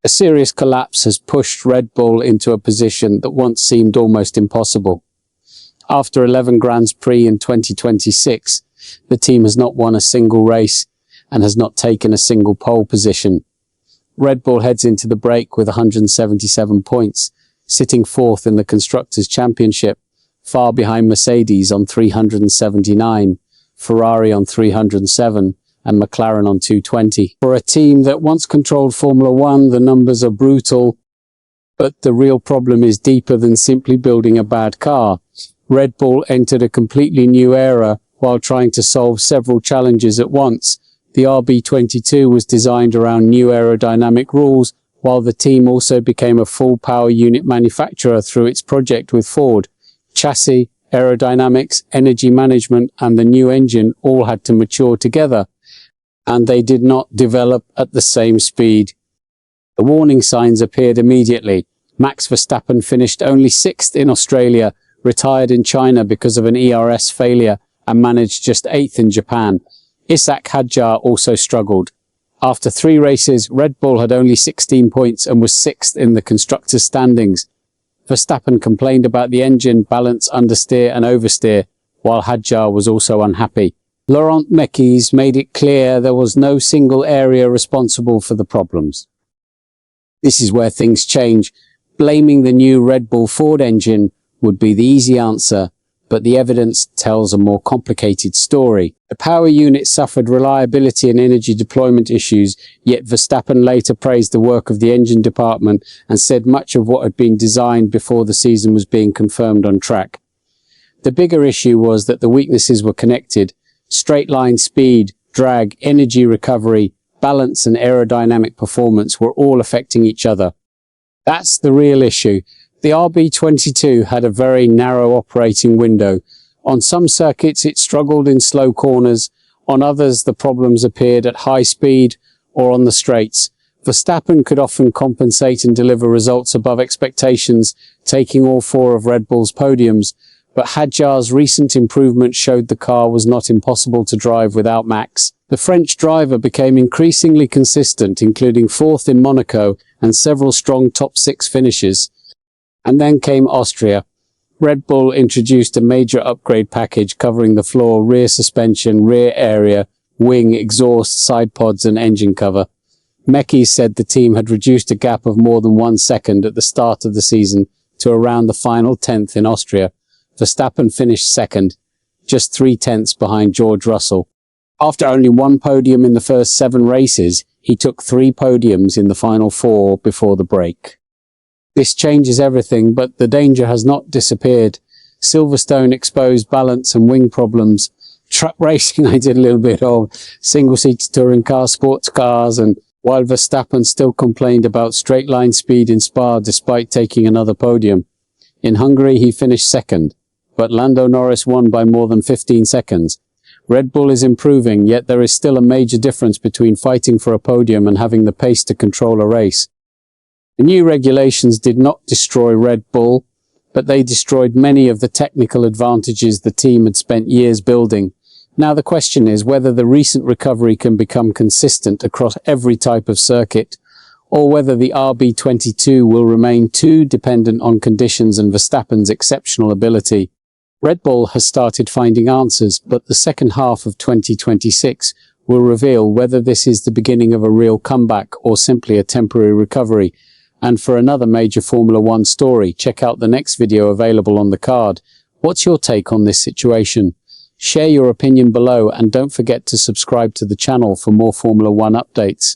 A serious collapse has pushed Red Bull into a position that once seemed almost impossible. After 11 Grands Prix in 2026, the team has not won a single race and has not taken a single pole position. Red Bull heads into the break with 177 points, sitting fourth in the Constructors' Championship, far behind Mercedes on 379, Ferrari on 307, and McLaren on 220. For a team that once controlled Formula One, the numbers are brutal, but the real problem is deeper than simply building a bad car. Red Bull entered a completely new era while trying to solve several challenges at once. The RB22 was designed around new aerodynamic rules, while the team also became a full power unit manufacturer through its project with Ford. Chassis, aerodynamics, energy management, and the new engine all had to mature together, and they did not develop at the same speed. The warning signs appeared immediately. Max Verstappen finished only 6th in Australia, retired in China because of an ERS failure, and managed just 8th in Japan. Ishaq Hadjar also struggled. After 3 races, Red Bull had only 16 points and was 6th in the constructors' standings. Verstappen complained about the engine, balance, understeer and oversteer, while Hadjar was also unhappy. Laurent Mekies made it clear there was no single area responsible for the problems. This is where things change. Blaming the new Red Bull Ford engine would be the easy answer, but the evidence tells a more complicated story. The power unit suffered reliability and energy deployment issues, yet Verstappen later praised the work of the engine department and said much of what had been designed before the season was being confirmed on track. The bigger issue was that the weaknesses were connected. Straight line speed, drag, energy recovery, balance and aerodynamic performance were all affecting each other. That's the real issue. The RB22 had a very narrow operating window. On some circuits it struggled in slow corners, on others the problems appeared at high speed or on the straights. Verstappen could often compensate and deliver results above expectations, taking all 4 of Red Bull's podiums, but Hadjar's recent improvement showed the car was not impossible to drive without Max. The French driver became increasingly consistent, including 4th in Monaco and several strong top 6 finishes. And then came Austria. Red Bull introduced a major upgrade package covering the floor, rear suspension, rear area, wing, exhaust, side pods and engine cover. Mekies said the team had reduced a gap of more than 1 second at the start of the season to around the final 10th in Austria. Verstappen finished 2nd, just 3/10 behind George Russell. After only 1 podium in the first 7 races, he took 3 podiums in the final 4 before the break. This changes everything, but the danger has not disappeared. Silverstone exposed balance and wing problems. Truck racing I did a little bit of, single-seater touring cars, sports cars, and while Verstappen still complained about straight line speed in Spa despite taking another podium. In Hungary he finished 2nd, but Lando Norris won by more than 15 seconds. Red Bull is improving, yet there is still a major difference between fighting for a podium and having the pace to control a race. The new regulations did not destroy Red Bull, but they destroyed many of the technical advantages the team had spent years building. Now the question is whether the recent recovery can become consistent across every type of circuit, or whether the RB22 will remain too dependent on conditions and Verstappen's exceptional ability. Red Bull has started finding answers, but the second half of 2026 will reveal whether this is the beginning of a real comeback or simply a temporary recovery. And for another major Formula One story, check out the next video available on the card. What's your take on this situation? Share your opinion below and don't forget to subscribe to the channel for more Formula One updates.